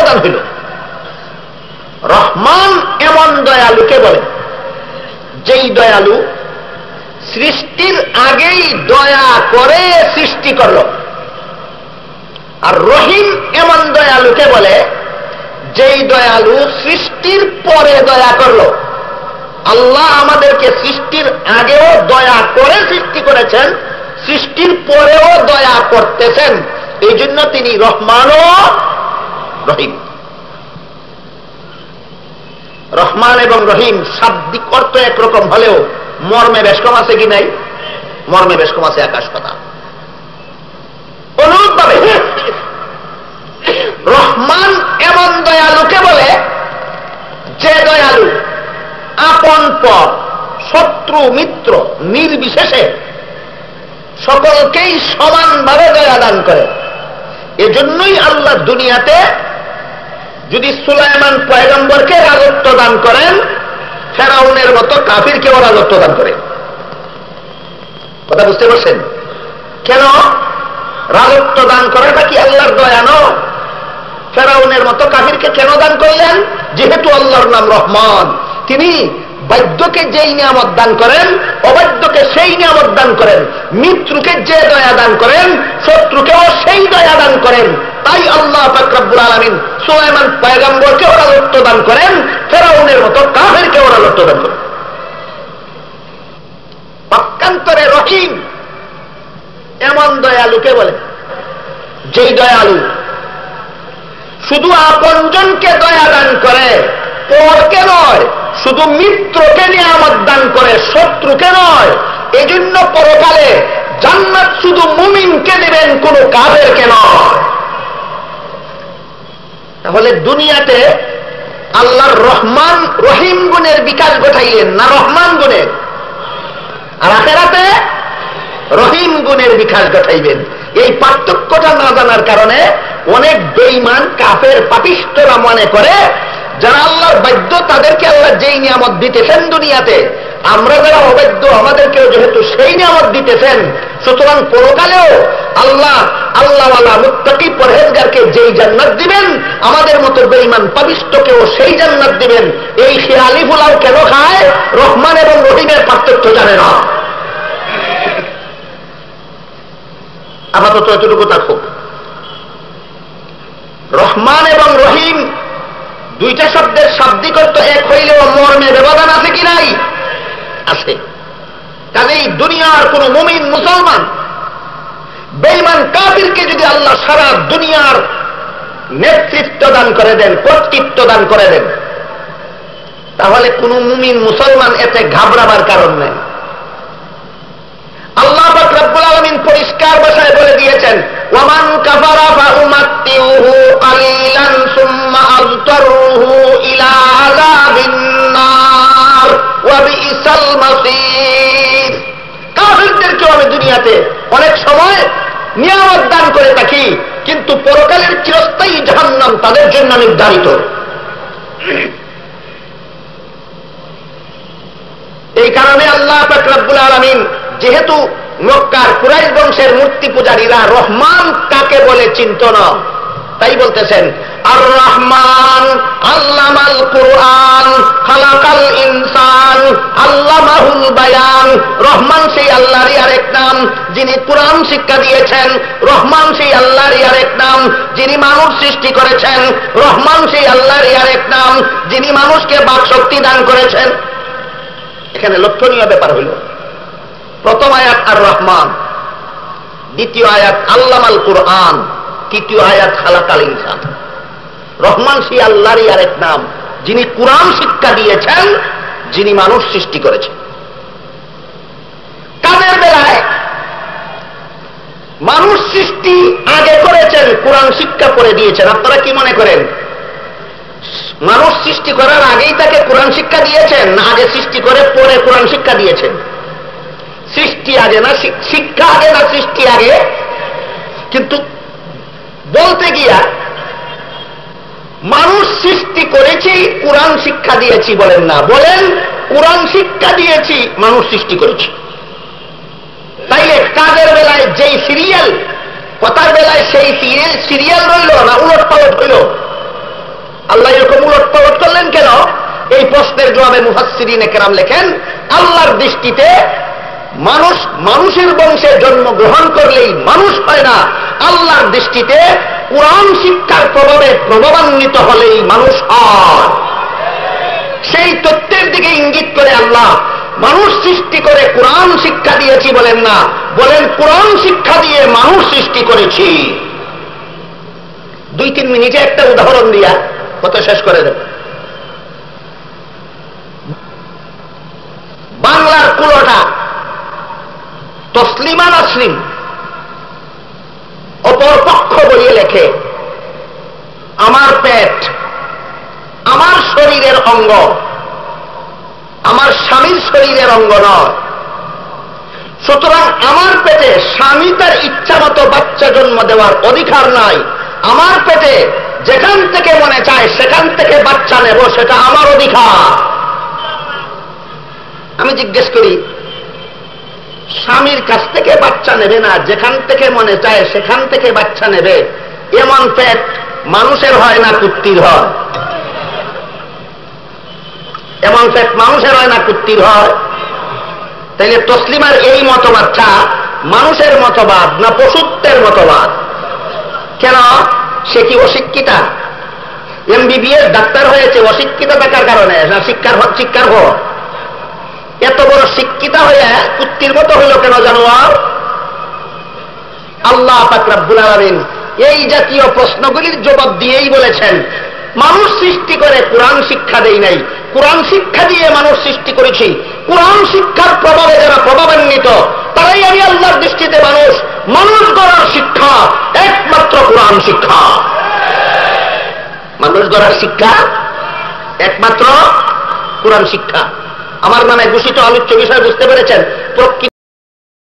সমাধান হইল। রহমান এমন দয়ালুকে বলে যেই দয়ালু সৃষ্টির আগেই দয়া করে সৃষ্টি করল। আর রহিম এমন দয়ালুকে বলে যেই দয়ালু সৃষ্টির পরে দয়া করল। আল্লাহ আমাদেরকে সৃষ্টির আগেও দয়া করে সৃষ্টি করেছেন, সৃষ্টির পরেও দয়া করতেছেন, এই জন্য তিনি রহমান ও রহিম। রহমান এবং রহিম শাব্দিক অর্থ একরকম হলেও মর্মে বেশ কম আছে কি নাই? মর্মে বেশ কম আছে আকাশ পাতাল। অনুরূপভাবে রহমান এমন দয়ালুকে বলে যে দয়ালু আপন পর শত্রু মিত্র নির্বিশেষে সকলকেই সমানভাবে দয়া দান করে। এজন্যই আল্লাহ দুনিয়াতে যদি সুলাইমান পয়গম্বরকে রাজত্ব দান করেন, ফেরাউনের মতো কাফিরকেও রাজত্ব দান করে। কথা বুঝতে পারছেন? কেন রাজত্ব দান করাটা কি আল্লাহর দয়া নয়? ফেরাউনের মতো কাফিরকে কেন দান করলেন? যেহেতু আল্লাহর নাম রহমান, তিনি বাধ্যকে যেই নিয়ামত দান করেন, অবাধ্যকে সেই নিয়ামত দান করেন, মিত্রকে যে দয়া দান করেন, শত্রুকেও সেই দয়া দান করেন। তাই আল্লাহ পাক রব্বুল আলামিন সুলাইমান পয়গম্বরকেও রাজত্ব দান করেন, ফেরাউনের মতো কাফিরকেও রাজত্ব দান করেন। পক্ষান্তরে রহিম এমন দয়ালুকে বলে যেই দয়ালু শুধু আপনজনকে দয়া দান করে, পরকে নয়, শুধু মিত্রকে নিয়ামত দান করে, শত্রুকে নয়। এজন্য পরকালে জান্নাত শুধু মুমিনকে দিবেন, কোন কাফেরকে নয়। তাহলে দুনিয়াতে আল্লাহর রহমান রহিম গুণের বিকাশ ঘটাইলেন না রহমান গুণের? আর আখিরাতে রহিম গুণের বিকাশ ঘটাইবেন। এই পার্থক্যটা না জানার কারণে অনেক বেঈমান কাফের পাপিষ্ঠরা মনে করে যারা আল্লাহর বাধ্য তাদেরকে আল্লাহ যেই নিয়ামত দিতেছেন দুনিয়াতে, আমরা যারা অবাধ্য আমাদেরকেও যেহেতু সেই নিয়ামত দিতেছেন, সুতরাং পরকালেও আল্লাহ আল্লাহওয়ালা মুত্তাকি পরহেজগারকে যেই জান্নাত দিবেন, আমাদের মতো বেঈমান পাপিষ্ঠকেও সেই জান্নাত দিবেন। এই খেয়ালি ফুলাও কেন খায়? রহমান এবং রহিমের পার্থক্য জানে না। আপাতত এতটুকু থাকুক। রহমান এবং রহিম দুইটা শব্দের শাব্দিক অর্থ এক হইলেও মর্মে ব্যবধান আছে কি নাই? আছে। কাজেই দুনিয়ার কোন মুমিন মুসলমান বেঈমান কাফিরকে যদি আল্লাহ সারা দুনিয়ার নেতৃত্ব দান করে দেন, কর্তৃত্ব দান করে দেন, তাহলে কোন মুমিন মুসলমান এতে ঘাবড়াবার কারণ নেই। আল্লাহ পাক রব্বুল আলামিন পরিষ্কার ভাষায় বলে দিয়েছেন, ওয়ামান কাফারা ফাউমাত্তিউহু কালিলান সুম্মা আযতারুহু ইলা আযাবিন নার ওয়া বিইসাল মাসীর। কাফিরদেরকে আমি দুনিয়াতে অনেক সময় নিয়ামত দান করে থাকি, কিন্তু পরকালের চিরস্থায়ী জাহান্নাম তাদের জন্য নির্ধারিত। এই কারণে আল্লাহ পাক রব্বুল আলামিন যেহেতু মক্কার কুরাইশ বংশের মূর্তি পূজারীরা রহমান কাকে বলে চিনত না, তাই বলতেছেন আর রহমান আল্লামাল কুরআন খালাকাল ইনসান আল্লামাহুল বায়ান। রহমান সেই আল্লাহরই আরেক নাম যিনি কুরআন শিক্ষা দিয়েছেন। রহমান সেই আল্লাহরই আরেক নাম যিনি মানুষ সৃষ্টি করেছেন। রহমান সেই আল্লাহরই আরেক নাম যিনি মানুষকে বাকশক্তি দান করেছেন। এখানে লক্ষণীয় ব্যাপার হইল, প্রথম আয়াত আর রহমান, দ্বিতীয় আয়াত আল্লামাল কুরআন, তৃতীয় আয়াত খালাকাল ইনসান। রহমান সেই আল্লাহরই আরেক নাম যিনি কুরআন শিক্ষা দিয়েছেন, যিনি মানুষ সৃষ্টি করেছেন। কাদের বেলায় মানুষ সৃষ্টি আগে করেছেন, কুরআন শিক্ষা করে দিয়েছেন। আপনারা কি মনে করেন মানুষ সৃষ্টি করার আগেই তাকে কুরআন শিক্ষা দিয়েছেন, না আগে সৃষ্টি করে পরে কুরআন শিক্ষা দিয়েছেন? সৃষ্টি আগে না শিক্ষা আগে না সৃষ্টি আগে? কিন্তু বলতে গিয়া মানুষ সৃষ্টি করেছি কুরআন শিক্ষা দিয়েছি বলেন না, বলেন কুরআন শিক্ষা দিয়েছি মানুষ সৃষ্টি করেছি। তাইলে কাজের বেলায় যেই সিরিয়াল, কথার বেলায় সেই সিরিয়াল রইল না উলট পালট হইল? প্রশ্নের জবাবে মুফাসসিরিনে কেরাম লেখেন, আল্লাহর দৃষ্টিতে মানুষের বংশে জন্মগ্রহণ করলেই মানুষ হয় না, আল্লাহর দৃষ্টিতে কোরআন শিক্ষার প্রভাবে প্রভাবান্বিত হলেই মানুষ হয়। সেই তথ্যের দিকে ইঙ্গিত করে আল্লাহ মানুষ সৃষ্টি করে কোরআন শিক্ষা দিয়েছি বলেন না, বলেন কোরআন শিক্ষা দিয়ে মানুষ সৃষ্টি করেছি। 2-3 মিনিটে একটা উদাহরণ দিয়া কথা শেষ করে দেব। বাংলার কুলোটা তসলিমা নাসরিন অপর পক্ষ বলিয়ে লেখে, আমার পেট আমার শরীরের অঙ্গ, আমার স্বামীর শরীরের অঙ্গ নয়। সুতরাং আমার পেটে স্বামী তার ইচ্ছা মতো বাচ্চা জন্ম দেওয়ার অধিকার নাই। আমার পেটে যেখান থেকে মনে চায় সেখান থেকে বাচ্চা নেব, সেটা আমার অধিকার। আমি জিজ্ঞেস করি, স্বামীর কাছ থেকে বাচ্চা নেবে না, যেখান থেকে মনে চায় সেখান থেকে বাচ্চা নেবে, এমন পেট মানুষের হয় না কুত্তির হয়? এমন পেট মানুষের হয় না কুত্তির হয়? তাইলে তসলিমার এই মতবাদটা মানুষের মতবাদ না পশুত্বের মতবাদ? কেন? সে কি অশিক্ষিতা? MBBS ডাক্তার হয়েছে অশিক্ষিত থাকার কারণে না শিক্ষার হোক? এত বড় শিক্ষিতা হয়ে কুত্তির মতো হইল কেন জানোয়ার? আল্লাহ পাক রব্বুল আলামিন এই জাতীয় প্রশ্নগুলির জবাব দিয়েই বলেছেন, মানুষ সৃষ্টি করে কোরআন শিক্ষা দেই নাই, কোরআন শিক্ষা দিয়ে মানুষ সৃষ্টি করেছি। কোরআন শিক্ষার প্রভাবে যারা প্রভাবান্বিত তারাই আমি আল্লাহর দৃষ্টিতে মানুষ। মানুষ গড়ার শিক্ষা একমাত্র কোরআন শিক্ষা। মানুষ গড়ার শিক্ষা একমাত্র কোরআন শিক্ষা। আমার নামে ঘোষিত আলোচ্য বিষয় বুঝতে পেরেছেন?